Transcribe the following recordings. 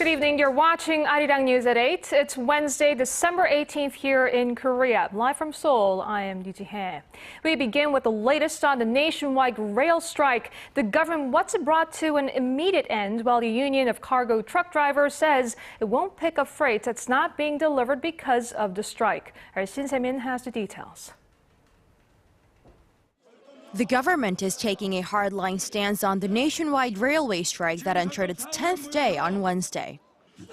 Good evening. You're watching ARIRANG News at 8. It's Wednesday, December 18th here in Korea. Live from Seoul, I am Lee Ji-hye. We begin with the latest on the nationwide rail strike. The government wants it brought to an immediate end, while the Union of Cargo Truck Drivers says it won't pick up freight that's not being delivered because of the strike. Our Shin Se-min has the details. The government is taking a hardline stance on the nationwide railway strike that entered its 10th day on Wednesday.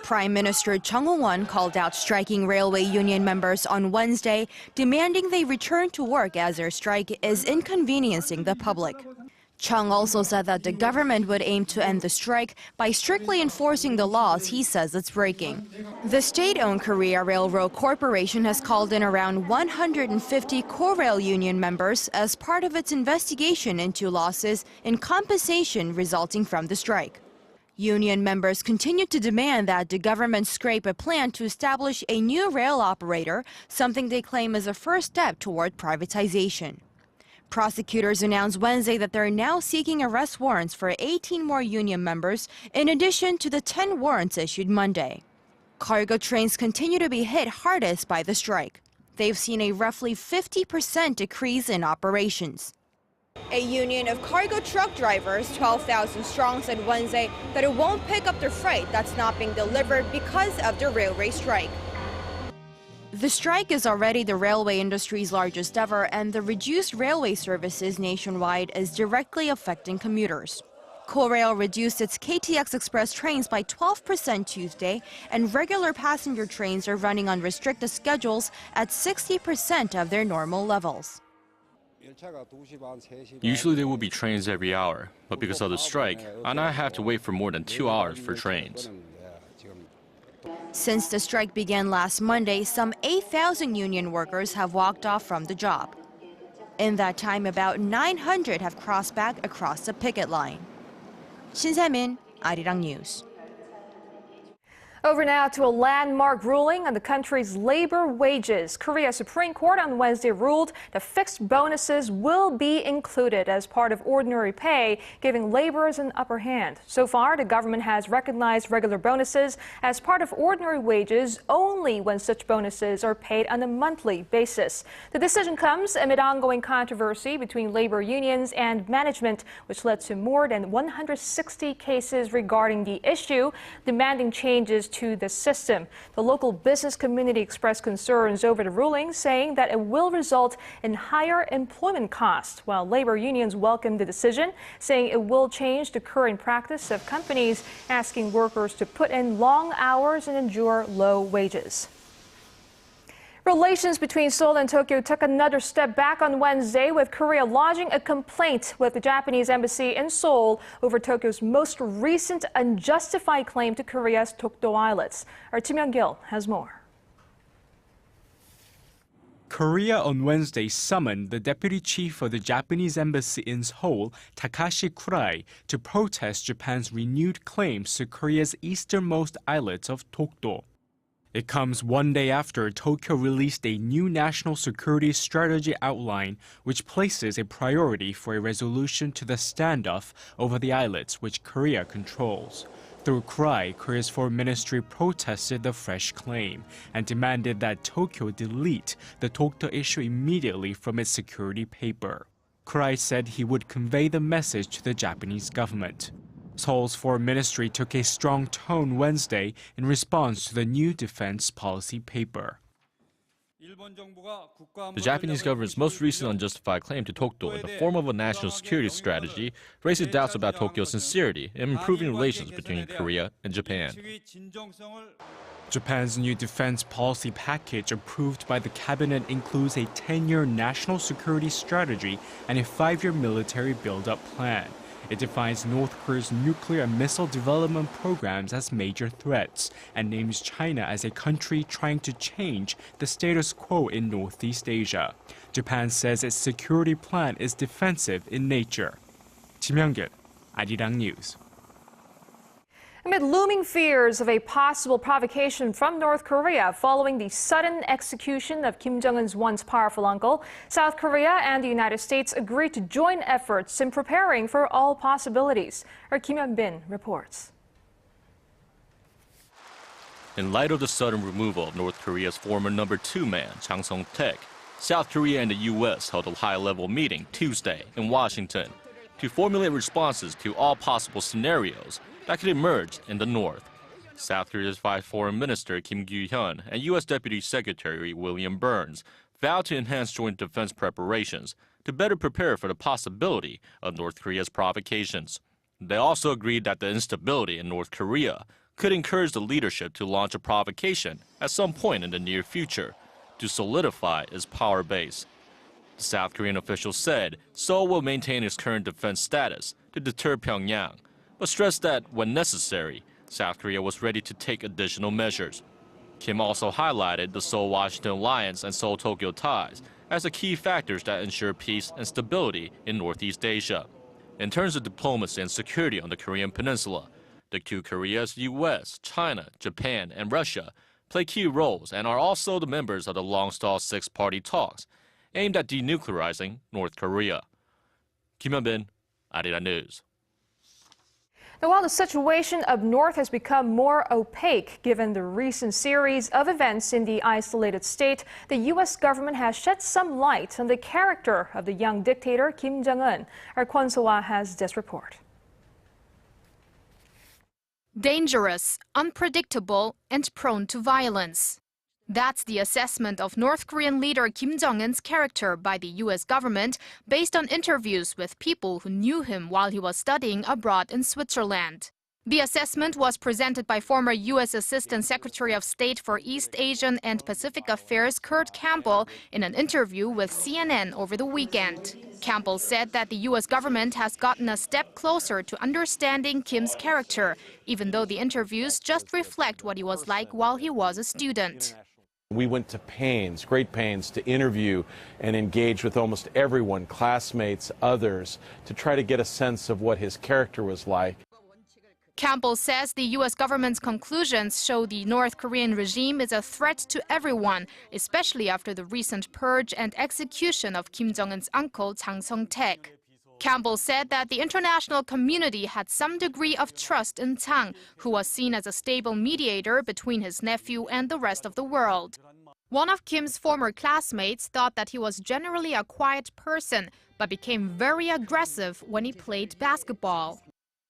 Prime Minister Jonguns called out striking railway union members on Wednesday, demanding they return to work as their strike is inconveniencing the public. Chung also said that the government would aim to end the strike by strictly enforcing the laws he says it's breaking. The state-owned Korea Railroad Corporation has called in around 150 Korail union members as part of its investigation into losses in compensation resulting from the strike. Union members continue to demand that the government scrape a plan to establish a new rail operator, something they claim is a first step toward privatization. Prosecutors announced Wednesday that they're now seeking arrest warrants for 18 more union members, in addition to the 10 warrants issued Monday. Cargo trains continue to be hit hardest by the strike. They've seen a roughly 50% decrease in operations. A union of cargo truck drivers, 12,000 strong, said Wednesday that it won't pick up the freight that's not being delivered because of the railway strike. The strike is already the railway industry's largest ever, and the reduced railway services nationwide is directly affecting commuters. Korail reduced its KTX Express trains by 12% Tuesday, and regular passenger trains are running on restricted schedules at 60% of their normal levels. Usually there will be trains every hour, but because of the strike, I now have to wait for more than 2 hours for trains. Since the strike began last Monday, some 8,000 union workers have walked off from the job. In that time, about 900 have crossed back across the picket line. Shin Se-min, ARIRANG News. Over now to a landmark ruling on the country's labor wages. Korea Supreme Court on Wednesday ruled that fixed bonuses will be included as part of ordinary pay, giving laborers an upper hand. So far, the government has recognized regular bonuses as part of ordinary wages only when such bonuses are paid on a monthly basis. The decision comes amid ongoing controversy between labor unions and management, which led to more than 160 cases regarding the issue, demanding changes to the system. The local business community expressed concerns over the ruling, saying that it will result in higher employment costs, while labor unions welcomed the decision, saying it will change the current practice of companies asking workers to put in long hours and endure low wages. Relations between Seoul and Tokyo took another step back on Wednesday, with Korea lodging a complaint with the Japanese embassy in Seoul over Tokyo's most recent unjustified claim to Korea's Dokdo Islets. Our Kim Young-gil has more. Korea on Wednesday summoned the deputy chief of the Japanese embassy in Seoul, Takashi Kurai, to protest Japan's renewed claims to Korea's easternmost islet of Dokdo. It comes one day after Tokyo released a new national security strategy outline, which places a priority for a resolution to the standoff over the islets which Korea controls. Through Kurai, Korea's foreign ministry protested the fresh claim and demanded that Tokyo delete the Dokdo issue immediately from its security paper. Kurai said he would convey the message to the Japanese government. Seoul's foreign ministry took a strong tone Wednesday in response to the new defense policy paper. The Japanese government's most recent unjustified claim to Dokdo in the form of a national security strategy raises doubts about Tokyo's sincerity in improving relations between Korea and Japan. Japan's new defense policy package approved by the cabinet includes a 10-year national security strategy and a 5-year military build-up plan. It defines North Korea's nuclear and missile development programs as major threats and names China as a country trying to change the status quo in Northeast Asia. Japan says its security plan is defensive in nature. Kim Young-gil, ARIRANG News. Amid looming fears of a possible provocation from North Korea following the sudden execution of Kim Jong-un's once powerful uncle, South Korea and the United States agreed to join efforts in preparing for all possibilities. Our Kim Hyun-bin reports. In light of the sudden removal of North Korea's former number 2 man, Chang Song-taek, South Korea and the U.S. held a high-level meeting Tuesday in Washington to formulate responses to all possible scenarios that could emerge in the North. South Korea's Vice Foreign Minister Kim Kyu-hyun and U.S. Deputy Secretary William Burns vowed to enhance joint defense preparations to better prepare for the possibility of North Korea's provocations. They also agreed that the instability in North Korea could encourage the leadership to launch a provocation at some point in the near future to solidify its power base. The South Korean official said Seoul will maintain its current defense status to deter Pyongyang, but stressed that, when necessary, South Korea was ready to take additional measures. Kim also highlighted the Seoul-Washington alliance and Seoul-Tokyo ties as the key factors that ensure peace and stability in Northeast Asia. In terms of diplomacy and security on the Korean peninsula, the two Koreas, U.S., China, Japan, and Russia play key roles and are also the members of the long-stalled six-party talks aimed at denuclearizing North Korea. Kim Hyun-bin, ARIRANG News. Now, while the situation up north has become more opaque given the recent series of events in the isolated state, the U.S. government has shed some light on the character of the young dictator Kim Jong-un. Our Kwon So-ah has this report. Dangerous, unpredictable, and prone to violence. That's the assessment of North Korean leader Kim Jong-un's character by the U.S. government based on interviews with people who knew him while he was studying abroad in Switzerland. The assessment was presented by former U.S. Assistant Secretary of State for East Asian and Pacific Affairs Kurt Campbell in an interview with CNN over the weekend. Campbell said that the U.S. government has gotten a step closer to understanding Kim's character, even though the interviews just reflect what he was like while he was a student. We went to pains, great pains, to interview and engage with almost everyone, classmates, others, to try to get a sense of what his character was like. Campbell says the U.S. government's conclusions show the North Korean regime is a threat to everyone, especially after the recent purge and execution of Kim Jong-un's uncle, Chang Song-taek. Campbell said that the international community had some degree of trust in Chang, who was seen as a stable mediator between his nephew and the rest of the world. One of Kim's former classmates thought that he was generally a quiet person, but became very aggressive when he played basketball.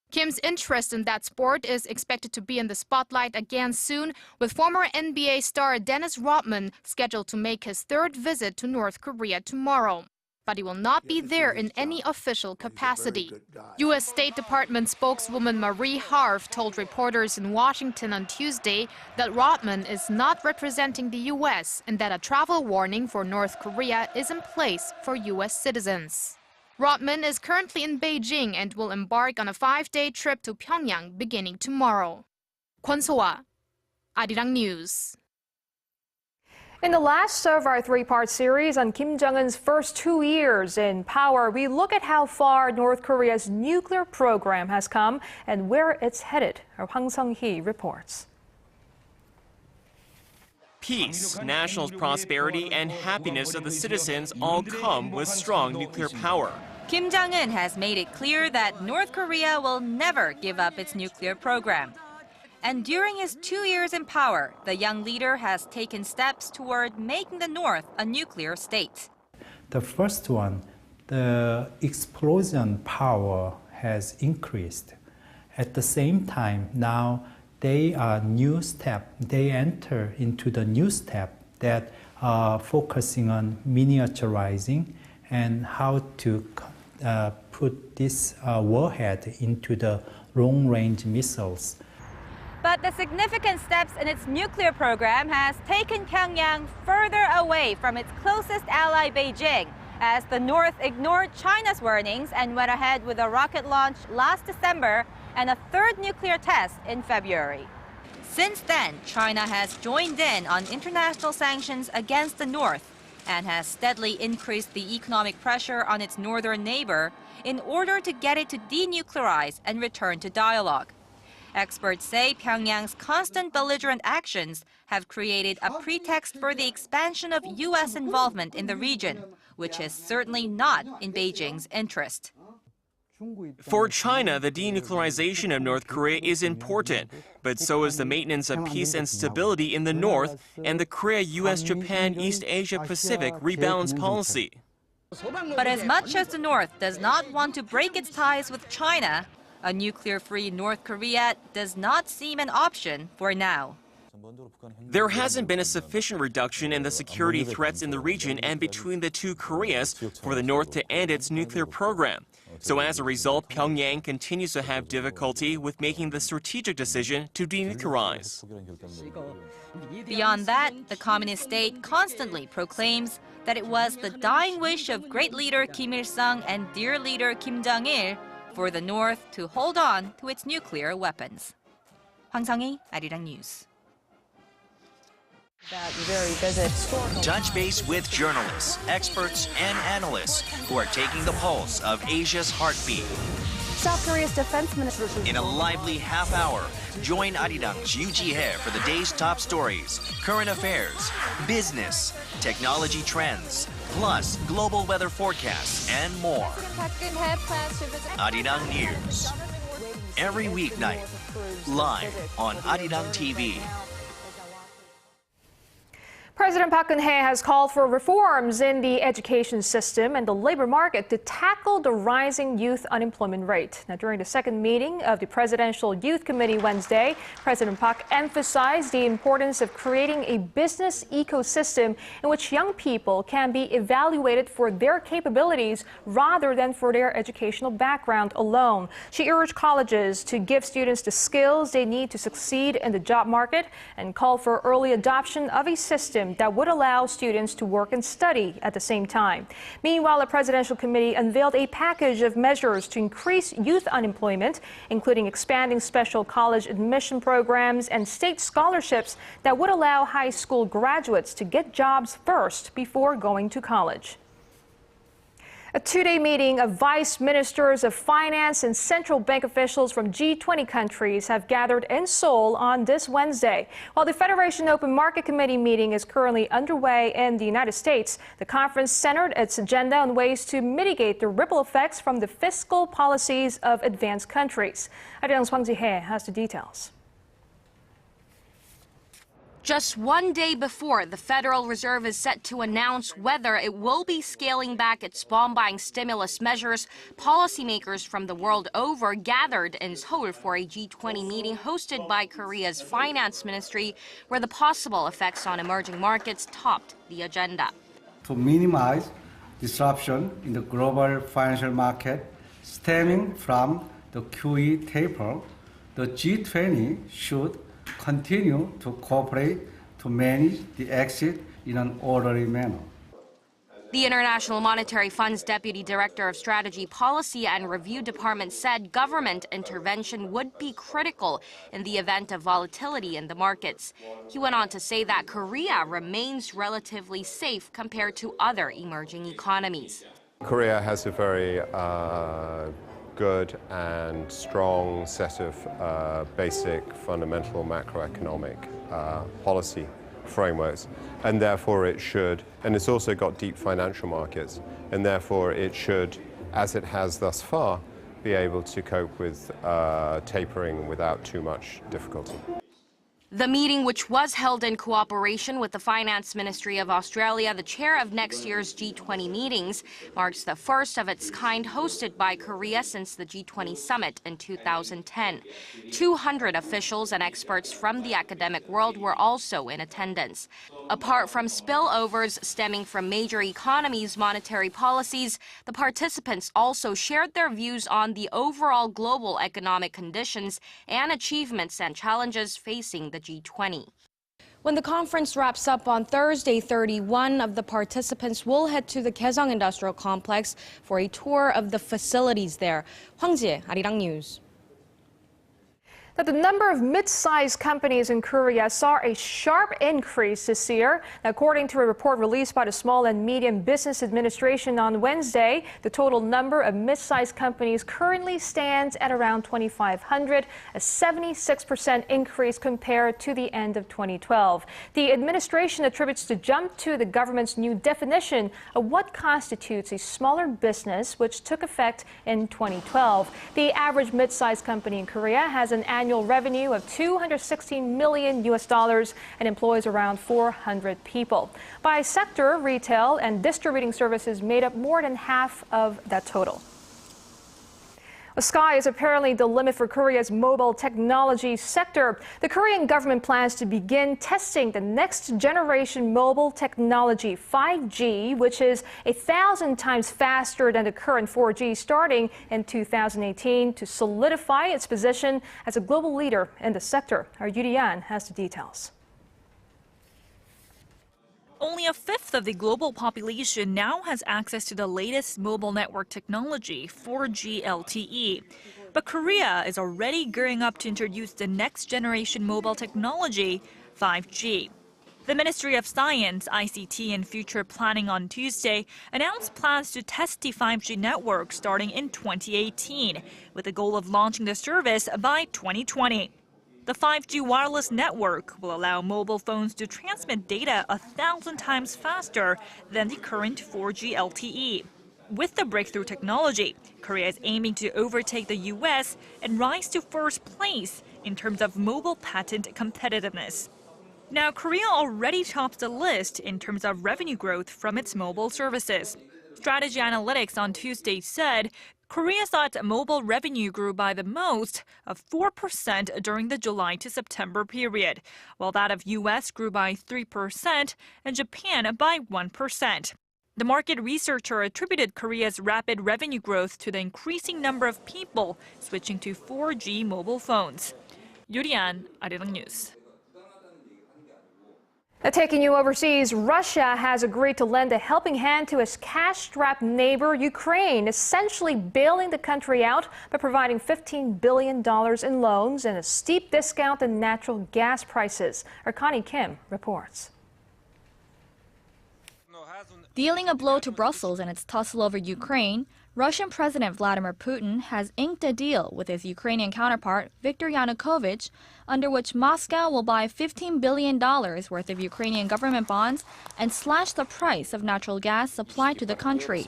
Kim's interest in that sport is expected to be in the spotlight again soon, with former NBA star Dennis Rodman scheduled to make his third visit to North Korea tomorrow. But he will not be there in any official capacity. U.S. State Department spokeswoman Marie Harf told reporters in Washington on Tuesday that Rodman is not representing the U.S. and that a travel warning for North Korea is in place for U.S. citizens. Rodman is currently in Beijing and will embark on a 5-day trip to Pyongyang beginning tomorrow. Kwon So-ah, ARIRANG News. In the last of our 3-part series on Kim Jong-un's first 2 years in power, we look at how far North Korea's nuclear program has come and where it's headed. Our Hwang Sung-hee reports. Peace, national prosperity, and happiness of the citizens all come with strong nuclear power. Kim Jong-un has made it clear that North Korea will never give up its nuclear program. And during his 2 years in power, the young leader has taken steps toward making the North a nuclear state. The first one, the explosion power has increased. At the same time, now they enter into the new step that are focusing on miniaturizing and how to put this warhead into the long-range missiles. But the significant steps in its nuclear program has taken Pyongyang further away from its closest ally, Beijing, as the North ignored China's warnings and went ahead with a rocket launch last December and a third nuclear test in February. Since then, China has joined in on international sanctions against the North and has steadily increased the economic pressure on its northern neighbor in order to get it to denuclearize and return to dialogue. Experts say Pyongyang's constant belligerent actions have created a pretext for the expansion of U.S. involvement in the region, which is certainly not in Beijing's interest. For China, the denuclearization of North Korea is important, but so is the maintenance of peace and stability in the North and the Korea-US-Japan-East Asia-Pacific rebalance policy. But as much as the North does not want to break its ties with China, a nuclear-free North Korea does not seem an option for now. There hasn't been a sufficient reduction in the security threats in the region and between the two Koreas for the North to end its nuclear program. So as a result, Pyongyang continues to have difficulty with making the strategic decision to denuclearize. Beyond that, the communist state constantly proclaims that it was the dying wish of great leader Kim Il-sung and dear leader Kim Jong-il for the North to hold on to its nuclear weapons. Hwang Sung-hee, ARIRANG News. Touch base with journalists, experts, and analysts who are taking the pulse of Asia's heartbeat. South Korea's defense minister. In a lively half hour, join Arirang's Yoo Ji-hye for the day's top stories, current affairs, business, technology trends, plus global weather forecasts, and more. Arirang News. Every weeknight, live on Arirang TV. President Park Geun-hye has called for reforms in the education system and the labor market to tackle the rising youth unemployment rate. Now, during the second meeting of the Presidential Youth Committee Wednesday, President Park emphasized the importance of creating a business ecosystem in which young people can be evaluated for their capabilities rather than for their educational background alone. She urged colleges to give students the skills they need to succeed in the job market and called for early adoption of a system that would allow students to work and study at the same time. Meanwhile, a presidential committee unveiled a package of measures to increase youth unemployment, including expanding special college admission programs and state scholarships that would allow high school graduates to get jobs first before going to college. A two-day meeting of vice ministers of finance and central bank officials from G20 countries have gathered in Seoul on this Wednesday. While the Federation Open Market Committee meeting is currently underway in the United States, the conference centered its agenda on ways to mitigate the ripple effects from the fiscal policies of advanced countries. ARIRANG's Hwang Ji-hye has the details. Just one day before, the Federal Reserve is set to announce whether it will be scaling back its bond-buying stimulus measures, policymakers from the world over gathered in Seoul for a G20 meeting hosted by Korea's finance ministry, where the possible effects on emerging markets topped the agenda. To minimize disruption in the global financial market stemming from the QE taper, the G20 should continue to cooperate to manage the exit in an orderly manner. The International Monetary Fund's Deputy Director of Strategy, Policy and Review Department said government intervention would be critical in the event of volatility in the markets. He went on to say that Korea remains relatively safe compared to other emerging economies. Korea has a very good and strong set of basic fundamental macroeconomic policy frameworks, and therefore it should, and it's also got deep financial markets, and therefore it should, as it has thus far, be able to cope with tapering without too much difficulty. The meeting, which was held in cooperation with the Finance Ministry of Australia, the chair of next year's G20 meetings, marks the first of its kind hosted by Korea since the G20 summit in 2010. 200 officials and experts from the academic world were also in attendance. Apart from spillovers stemming from major economies' monetary policies, the participants also shared their views on the overall global economic conditions and achievements and challenges facing the G20. When the conference wraps up on Thursday, 31 of the participants will head to the Kaesong Industrial Complex for a tour of the facilities there. Hwang Ji-hye, ARIRANG News. That the number of mid-sized companies in Korea saw a sharp increase this year. According to a report released by the Small and Medium Business Administration on Wednesday, the total number of mid-sized companies currently stands at around 2,500, a 76% increase compared to the end of 2012. The administration attributes the jump to the government's new definition of what constitutes a smaller business, which took effect in 2012. The average mid-sized company in Korea has an annual revenue of $216 million and employs around 400 people. By sector, retail and distributing services made up more than half of that total. The sky is apparently the limit for Korea's mobile technology sector. The Korean government plans to begin testing the next generation mobile technology, 5G, which is 1,000 times faster than the current 4G, starting in 2018 to solidify its position as a global leader in the sector. Our Yuri-An has the details. Only a fifth of the global population now has access to the latest mobile network technology, 4G LTE. But Korea is already gearing up to introduce the next generation mobile technology, 5G. The Ministry of Science, ICT and Future Planning on Tuesday announced plans to test the 5G network starting in 2018, with the goal of launching the service by 2020. The 5G wireless network will allow mobile phones to transmit data 1,000 times faster than the current 4G LTE. With the breakthrough technology, Korea is aiming to overtake the US and rise to first place in terms of mobile patent competitiveness. Now, Korea already tops the list in terms of revenue growth from its mobile services. Strategy Analytics on Tuesday said Korea saw its mobile revenue grew by the most of 4% during the July to September period, while that of US grew by 3% and Japan by 1%. The market researcher attributed Korea's rapid revenue growth to the increasing number of people switching to 4G mobile phones. Yuri-An, ARIRANG News. Taking you overseas, Russia has agreed to lend a helping hand to its cash-strapped neighbor, Ukraine, essentially bailing the country out by providing $15 billion in loans and a steep discount in natural gas prices. Our Connie Kim reports. Dealing a blow to Brussels in its tussle over Ukraine, Russian President Vladimir Putin has inked a deal with his Ukrainian counterpart, Viktor Yanukovych, under which Moscow will buy $15 billion worth of Ukrainian government bonds and slash the price of natural gas supplied to the country.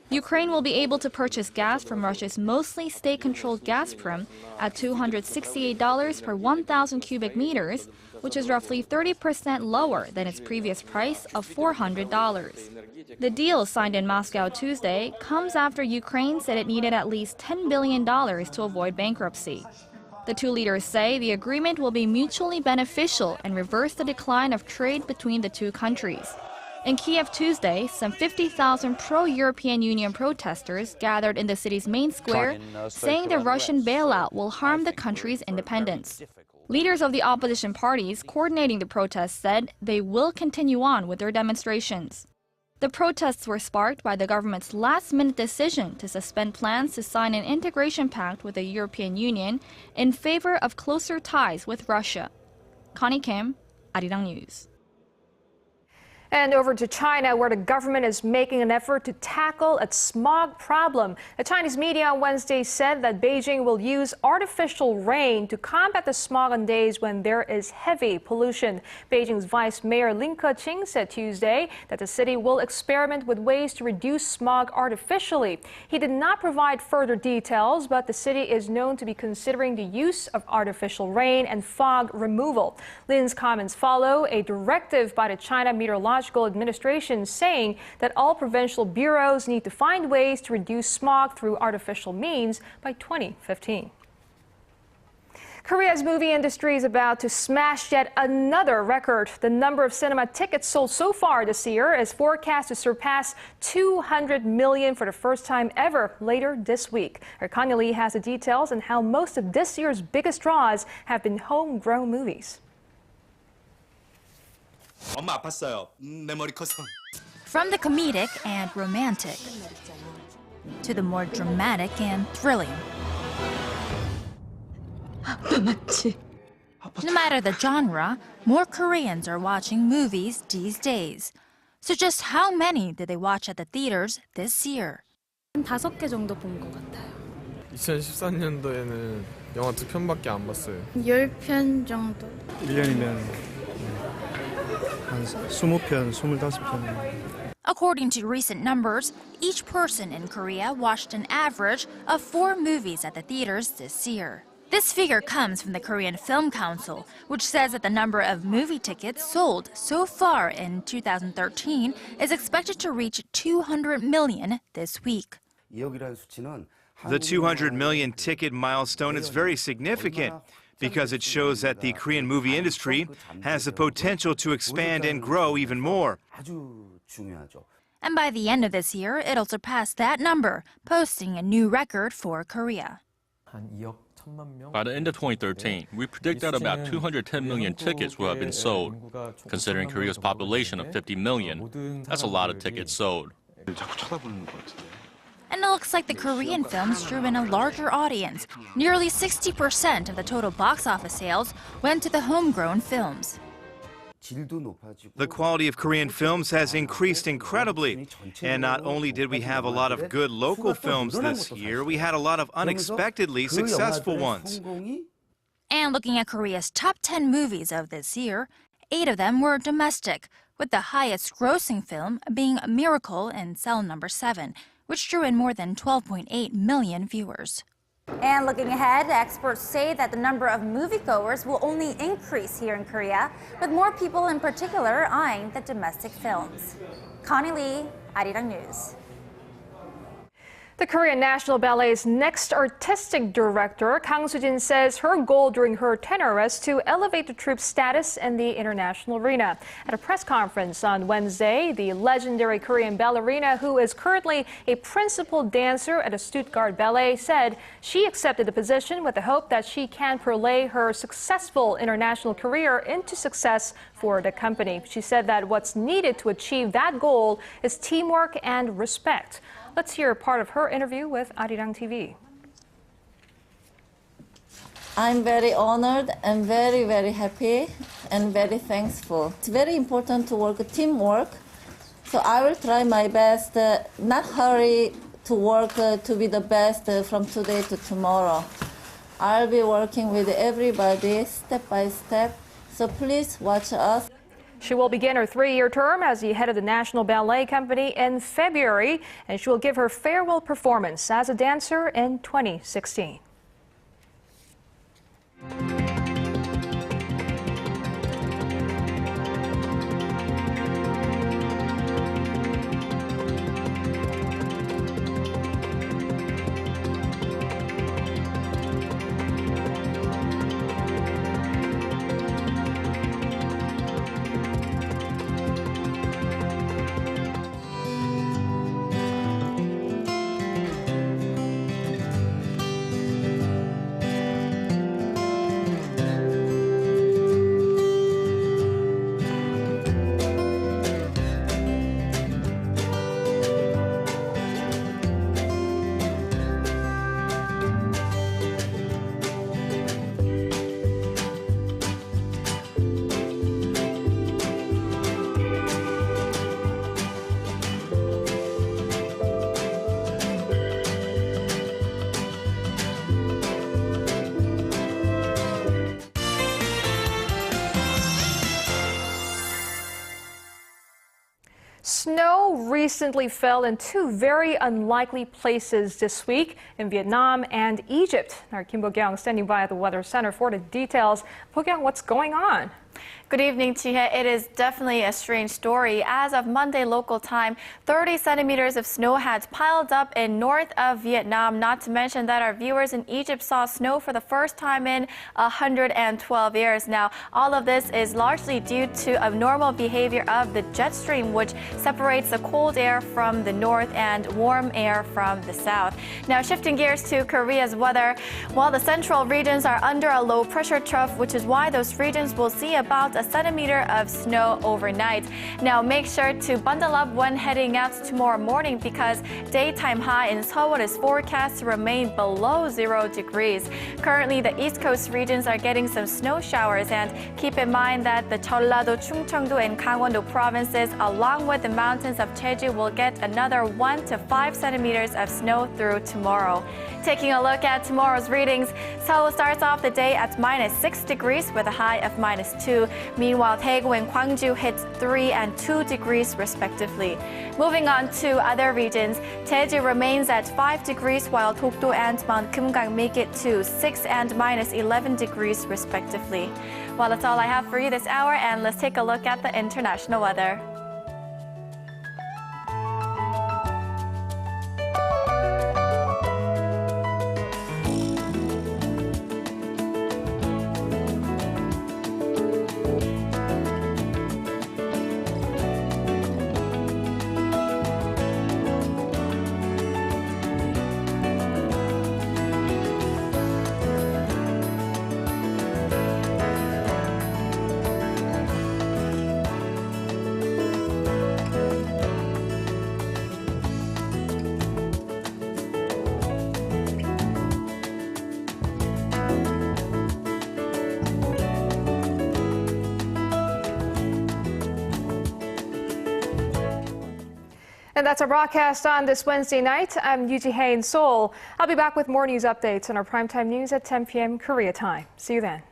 Ukraine will be able to purchase gas from Russia's mostly state-controlled Gazprom at $268 per 1,000 cubic meters, which is roughly 30% lower than its previous price of $400. The deal signed in Moscow Tuesday comes after Ukraine said it needed at least $10 billion to avoid bankruptcy. The two leaders say the agreement will be mutually beneficial and reverse the decline of trade between the two countries. In Kiev Tuesday, some 50,000 pro-European Union protesters gathered in the city's main square, saying the Russian bailout will harm the country's independence. Leaders of the opposition parties coordinating the protests said they will continue on with their demonstrations. The protests were sparked by the government's last-minute decision to suspend plans to sign an integration pact with the European Union in favor of closer ties with Russia. Connie Kim, ARIRANG News. And over to China, where the government is making an effort to tackle its smog problem. The Chinese media on Wednesday said that Beijing will use artificial rain to combat the smog on days when there is heavy pollution. Beijing's Vice Mayor Lin Keqing said Tuesday that the city will experiment with ways to reduce smog artificially. He did not provide further details, but the city is known to be considering the use of artificial rain and fog removal. Lin's comments follow a directive by the China Meteorological Administration saying that all provincial bureaus need to find ways to reduce smog through artificial means by 2015. Korea's movie industry is about to smash yet another record. The number of cinema tickets sold so far this year is forecast to surpass 200 million for the first time ever later this week. Our Kanya Lee has the details on how most of this year's biggest draws have been homegrown movies. From the comedic and romantic to the more dramatic and thrilling, No matter the genre, more Koreans are watching movies these days. So just how many did they watch at the theaters this year? 한 5개 정도 본 것 같아요. 2014년도에는 영화 2편밖에 안 봤어요. 10편 정도. 1년이면 한 20편, 25편. According to recent numbers, each person in Korea watched an average of 4 movies at the theaters this year. This figure comes from the Korean Film Council, which says that the number of movie tickets sold so far in 2013 is expected to reach 200 million this week. The 200 million ticket milestone is very significant because it shows that the Korean movie industry has the potential to expand and grow even more. And by the end of this year, it'll surpass that number, posting a new record for Korea. By the end of 2013, we predict that about 210 million tickets will have been sold. Considering Korea's population of 50 million, that's a lot of tickets sold. And it looks like the Korean films drew in a larger audience. Nearly 60% of the total box office sales went to the homegrown films. The quality of Korean films has increased incredibly. And not only did we have a lot of good local films this year, we had a lot of unexpectedly successful ones. And looking at Korea's top 10 movies of this year, 8 of them were domestic, with the highest grossing film being Miracle in Cell Number 7, which drew in more than 12.8 million viewers. And looking ahead, experts say that the number of moviegoers will only increase here in Korea, with more people in particular eyeing the domestic films. Connie Lee, ARIRANG News. The Korean National Ballet's next artistic director, Kang Soo-jin, says her goal during her tenure is to elevate the troupe's status in the international arena. At a press conference on Wednesday, the legendary Korean ballerina, who is currently a principal dancer at a Stuttgart ballet, said she accepted the position with the hope that she can parlay her successful international career into success for the company. She said that what's needed to achieve that goal is teamwork and respect. Let's hear part of her interview with Arirang TV. I'm very honored and very, very happy and very thankful. It's very important to work teamwork. So I will try my best, not hurry to work to be the best from today to tomorrow. I'll be working with everybody step by step. So please watch us. She will begin her 3-year term as the head of the National Ballet Company in February, and she will give her farewell performance as a dancer in 2016. Snow recently fell in 2 very unlikely places this week in Vietnam and Egypt. Our Kim Bo-kyung standing by at the Weather Center for the details. Bo-kyung, what's going on? Good evening, Chi-hye. It is definitely a strange story. As of Monday local time, 30 centimeters of snow has piled up in north of Vietnam. Not to mention that our viewers in Egypt saw snow for the first time in 112 years. Now, all of this is largely due to abnormal behavior of the jet stream, which separates the cold air from the north and warm air from the south. Now, shifting gears to Korea's weather, while the central regions are under a low pressure trough, which is why those regions will see about a centimeter of snow overnight. Now make sure to bundle up when heading out tomorrow morning because daytime high in Seoul is forecast to remain below 0 degrees. Currently, the East Coast regions are getting some snow showers, and keep in mind that the Jeollado, Chungcheongdo, and Gangwon-do provinces, along with the mountains of Jeju, will get another 1 to 5 centimeters of snow through tomorrow. Taking a look at tomorrow's readings, Seoul starts off the day at -6 degrees with a high of -2. Meanwhile, Daegu and Gwangju hit 3 and 2 degrees respectively. Moving on to other regions, Jeju remains at 5 degrees while Dokdo and Mount Kumgang make it to 6 and -11 degrees respectively. Well, that's all I have for you this hour, and let's take a look at the international weather. And that's our broadcast on this Wednesday night. I'm Yoo Ji-hye in Seoul. I'll be back with more news updates on our primetime news at 10 p.m. Korea time. See you then.